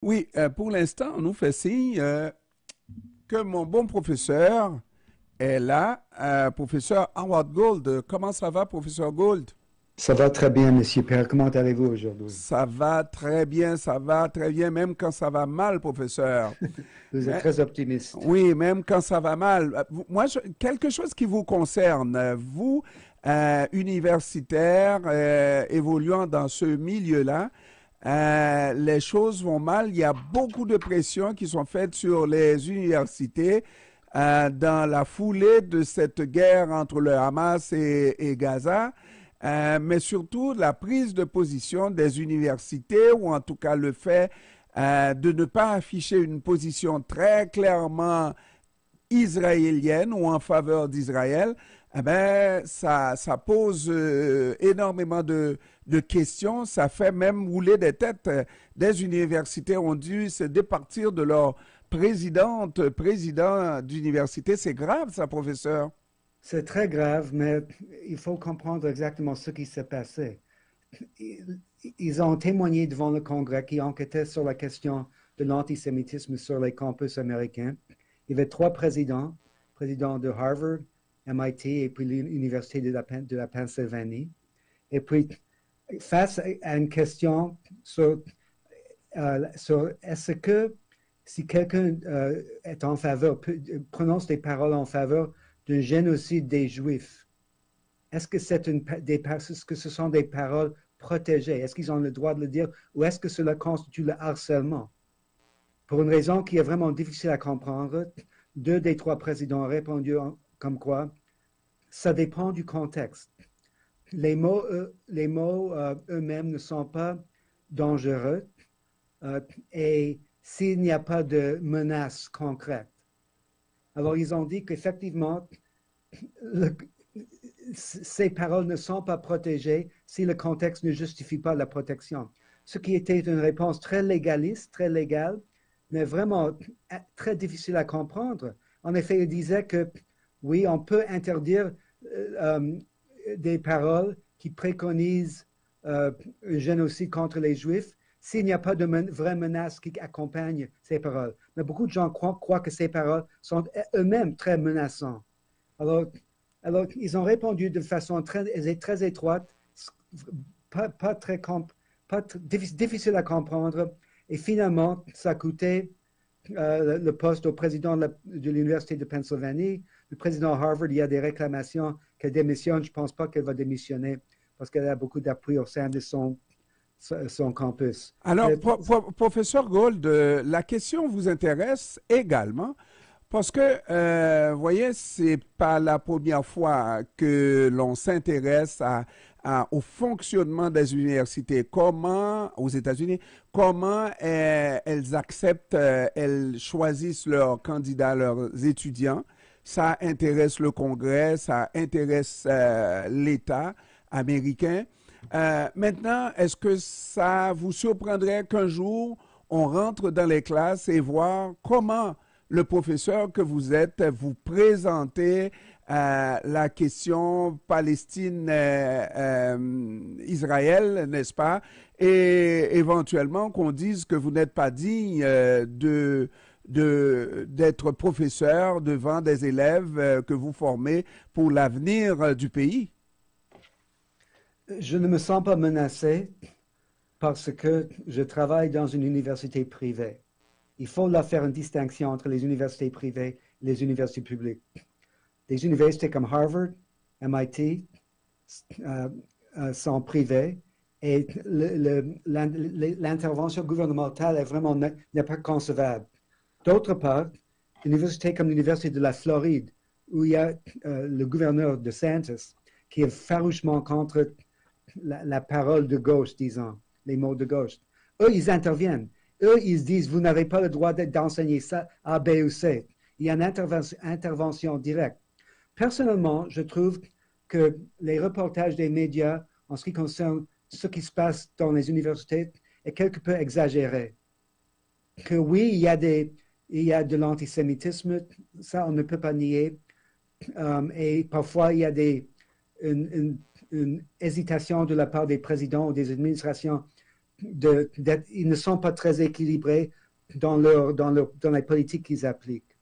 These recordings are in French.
Oui, pour l'instant, on nous fait signe que mon bon professeur est là, professeur Howard Gold. Comment ça va, professeur Gold? Ça va très bien, Monsieur Père. Comment allez-vous aujourd'hui? Ça va très bien, ça va très bien, même quand ça va mal, professeur. Vous êtes Mais, très optimiste. oui, même quand ça va mal. Moi, quelque chose qui vous concerne, vous, universitaire, évoluant dans ce milieu-là, les choses vont mal. Il y a beaucoup de pressions qui sont faites sur les universités dans la foulée de cette guerre entre le Hamas et Gaza. Mais surtout la prise de position des universités, ou en tout cas le fait de ne pas afficher une position très clairement israélienne ou en faveur d'Israël, eh ben, ça pose énormément de questions. Ça fait même rouler des têtes. Des universités ont dû se départir de leur président d'université. C'est grave, ça, professeur. C'est très grave, mais il faut comprendre exactement ce qui s'est passé. Ils, ils ont témoigné devant le Congrès qui enquêtait sur la question de l'antisémitisme sur les campus américains. Il y avait trois présidents, président de Harvard, MIT et puis l'Université de la Pennsylvanie. Et puis, face à une question sur est-ce que si quelqu'un est en faveur, prononce des paroles en faveur d'un génocide des Juifs, est-ce que est-ce que ce sont des paroles protégées? Est-ce qu'ils ont le droit de le dire ou est-ce que cela constitue le harcèlement? Pour une raison qui est vraiment difficile à comprendre, deux des trois présidents ont répondu comme quoi ça dépend du contexte. Les mots eux-mêmes ne sont pas dangereux et s'il n'y a pas de menace concrète. Alors, ils ont dit qu'effectivement, ces paroles ne sont pas protégées si le contexte ne justifie pas la protection. Ce qui était une réponse très légaliste, très légale, mais vraiment très difficile à comprendre. En effet, il disait que oui, on peut interdire des paroles qui préconisent un génocide contre les Juifs s'il n'y a pas de vraie menace qui accompagne ces paroles. Mais beaucoup de gens croient que ces paroles sont eux-mêmes très menaçantes. Alors, ils ont répondu de façon très étroite, pas très difficile à comprendre. Et finalement, ça a coûté le poste au président de l'Université de Pennsylvanie. Le président Harvard, il y a des réclamations qu'elle démissionne. Je ne pense pas qu'elle va démissionner parce qu'elle a beaucoup d'appui au sein de son campus. Alors, professeur Gold, la question vous intéresse également parce que, vous voyez, c'est pas la première fois que l'on s'intéresse au fonctionnement des universités. Comment, aux États-Unis, comment elles acceptent, elles choisissent leurs candidats, leurs étudiants. Ça intéresse le Congrès, ça intéresse l'État américain. Maintenant, est-ce que ça vous surprendrait qu'un jour, on rentre dans les classes et voir comment le professeur que vous êtes vous présentez la question Palestine-Israël, n'est-ce pas? Et éventuellement qu'on dise que vous n'êtes pas digne d'être professeur devant des élèves que vous formez pour l'avenir du pays. Je ne me sens pas menacé parce que je travaille dans une université privée. Il faut là faire une distinction entre les universités privées et les universités publiques. Des universités comme Harvard, MIT sont privées et l'intervention gouvernementale est vraiment n'est pas concevable. D'autre part, une université comme l'Université de la Floride, où il y a le gouverneur DeSantis, qui est farouchement contre la parole de gauche, disons, les mots de gauche. Eux, ils interviennent. Eux, ils disent, vous n'avez pas le droit d'enseigner ça A, B ou C. Il y a une intervention directe. Personnellement, je trouve que les reportages des médias en ce qui concerne ce qui se passe dans les universités est quelque peu exagéré. Que oui, il y a de l'antisémitisme, ça on ne peut pas nier. Et parfois, il y a une hésitation de la part des présidents ou des administrations ils ne sont pas très équilibrés dans les politiques qu'ils appliquent.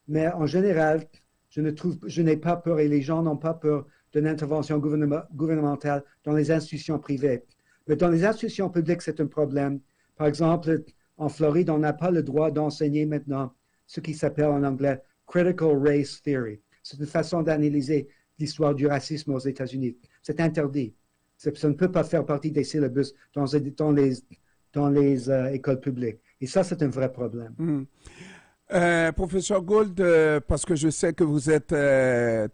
Mais en général, je n'ai pas peur et les gens n'ont pas peur d'une intervention gouvernementale dans les institutions privées. Mais dans les institutions publiques, c'est un problème. Par exemple, en Floride, on n'a pas le droit d'enseigner maintenant ce qui s'appelle en anglais Critical Race Theory. C'est une façon d'analyser l'histoire du racisme aux États-Unis. C'est interdit. Ça ne peut pas faire partie des syllabus dans les écoles publiques. Et ça, c'est un vrai problème. Professeur Gould, parce que je sais que vous êtes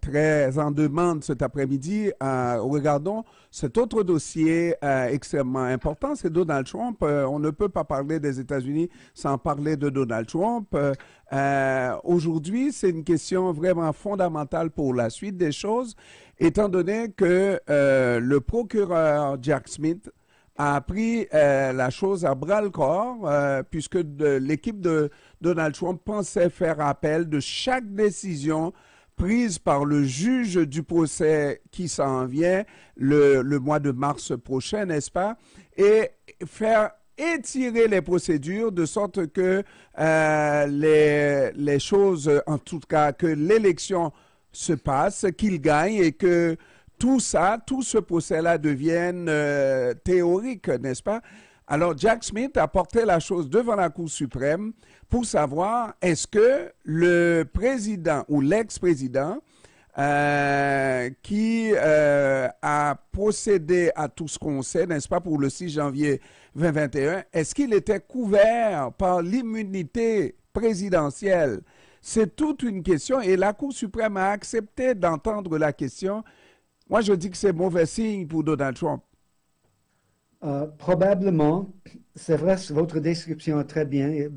très en demande cet après-midi, regardons cet autre dossier extrêmement important, c'est Donald Trump. On ne peut pas parler des États-Unis sans parler de Donald Trump. Aujourd'hui, c'est une question vraiment fondamentale pour la suite des choses, étant donné que le procureur Jack Smith a pris la chose à bras-le-corps, puisque l'équipe de Donald Trump pensait faire appel de chaque décision prise par le juge du procès qui s'en vient le mois de mars prochain, n'est-ce pas, et faire étirer les procédures de sorte que les choses, en tout cas, que l'élection se passe, qu'il gagne et que tout ce procès-là devienne théorique, n'est-ce pas? Alors, Jack Smith a porté la chose devant la Cour suprême pour savoir est-ce que le président ou l'ex-président qui a procédé à tout ce qu'on sait, n'est-ce pas, pour le 6 janvier 2021, est-ce qu'il était couvert par l'immunité présidentielle? C'est toute une question et la Cour suprême a accepté d'entendre la question. Moi, je dis que c'est mauvais signe pour Donald Trump. Probablement, c'est vrai, votre description est très bien et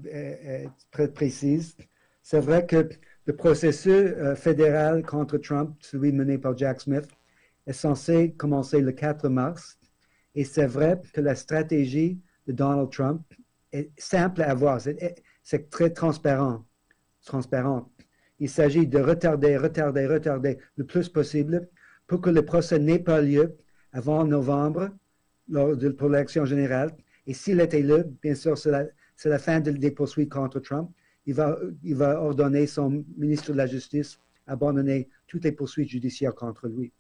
très précise. C'est vrai que le processus fédéral contre Trump, celui mené par Jack Smith, est censé commencer le 4 mars. Et c'est vrai que la stratégie de Donald Trump est simple à voir. C'est très transparent. Il s'agit de retarder le plus possible pour que le procès n'ait pas lieu avant novembre pour l'élection générale. Et s'il était là, bien sûr, c'est la fin des poursuites contre Trump. Il va ordonner son ministre de la Justice abandonner toutes les poursuites judiciaires contre lui.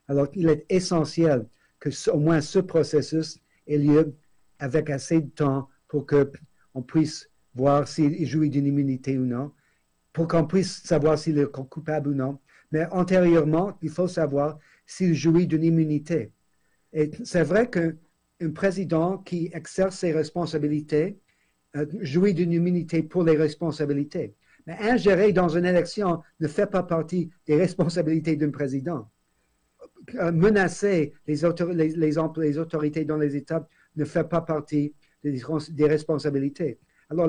Alors, il est essentiel que au moins ce processus ait lieu avec assez de temps pour qu'on puisse voir s'il jouit d'une immunité ou non, pour qu'on puisse savoir s'il est coupable ou non. Mais antérieurement, il faut savoir s'il jouit d'une immunité. Et c'est vrai qu'un président qui exerce ses responsabilités jouit d'une immunité pour les responsabilités. Mais ingérer dans une élection ne fait pas partie des responsabilités d'un président. Menacer les autorités dans les États ne fait pas partie des responsabilités. Alors,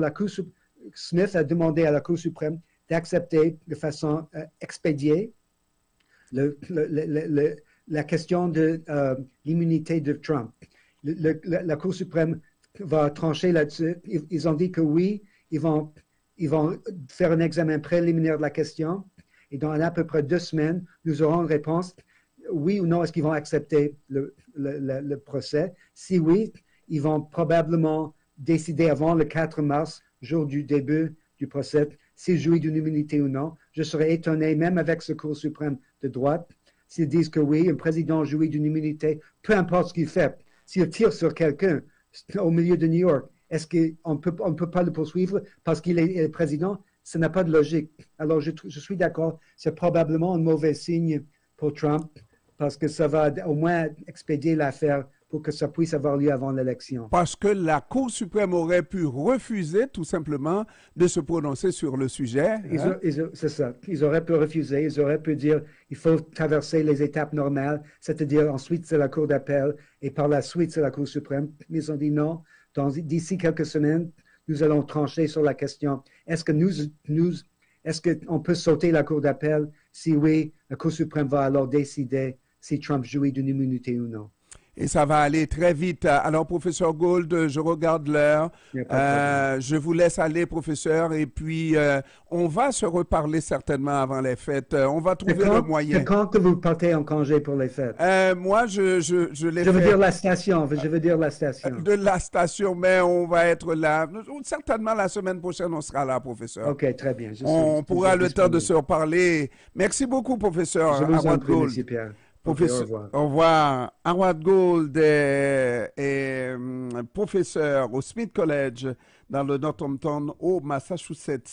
Smith a demandé à la Cour suprême d'accepter de façon expédiée la question de l'immunité de Trump. La Cour suprême va trancher là-dessus. Ils ont dit que oui, ils vont faire un examen préliminaire de la question et dans à peu près 2 semaines, nous aurons une réponse. Oui ou non, est-ce qu'ils vont accepter le procès? Si oui, ils vont probablement décider avant le 4 mars, jour du début du procès, s'il jouit d'une immunité ou non. Je serais étonné, même avec ce Cour suprême de droite, s'ils disent que oui, un président jouit d'une immunité, peu importe ce qu'il fait. S'il tire sur quelqu'un au milieu de New York, est-ce qu'on ne peut pas le poursuivre parce qu'il est président? Ça n'a pas de logique. Alors, je suis d'accord, c'est probablement un mauvais signe pour Trump parce que ça va au moins expédier l'affaire pour que ça puisse avoir lieu avant l'élection. Parce que la Cour suprême aurait pu refuser tout simplement de se prononcer sur le sujet. C'est ça. Ils auraient pu refuser. Ils auraient pu dire il faut traverser les étapes normales, c'est-à-dire ensuite c'est la Cour d'appel et par la suite c'est la Cour suprême. Ils ont dit non. D'ici quelques semaines, nous allons trancher sur la question. Est-ce qu'on peut sauter la Cour d'appel? Si oui, la Cour suprême va alors décider si Trump jouit d'une immunité ou non. Et ça va aller très vite. Alors, professeur Gould, je regarde l'heure. Il n'y a pas de problème. Je vous laisse aller, professeur. Et puis, on va se reparler certainement avant les fêtes. On va trouver le moyen. C'est quand que vous partez en congé pour les fêtes? Moi, je l'ai Je veux fait dire la station. Je veux dire la station. de la station, mais on va être là. Certainement, la semaine prochaine, on sera là, professeur. OK, très bien. On pourra le temps de se reparler. Merci beaucoup, professeur Je vous en Howard prie, Gould. Monsieur Pierre. OK, au Professeur, revoir. au revoir. Howard Gould est professeur au Smith College dans le Northampton, au Massachusetts.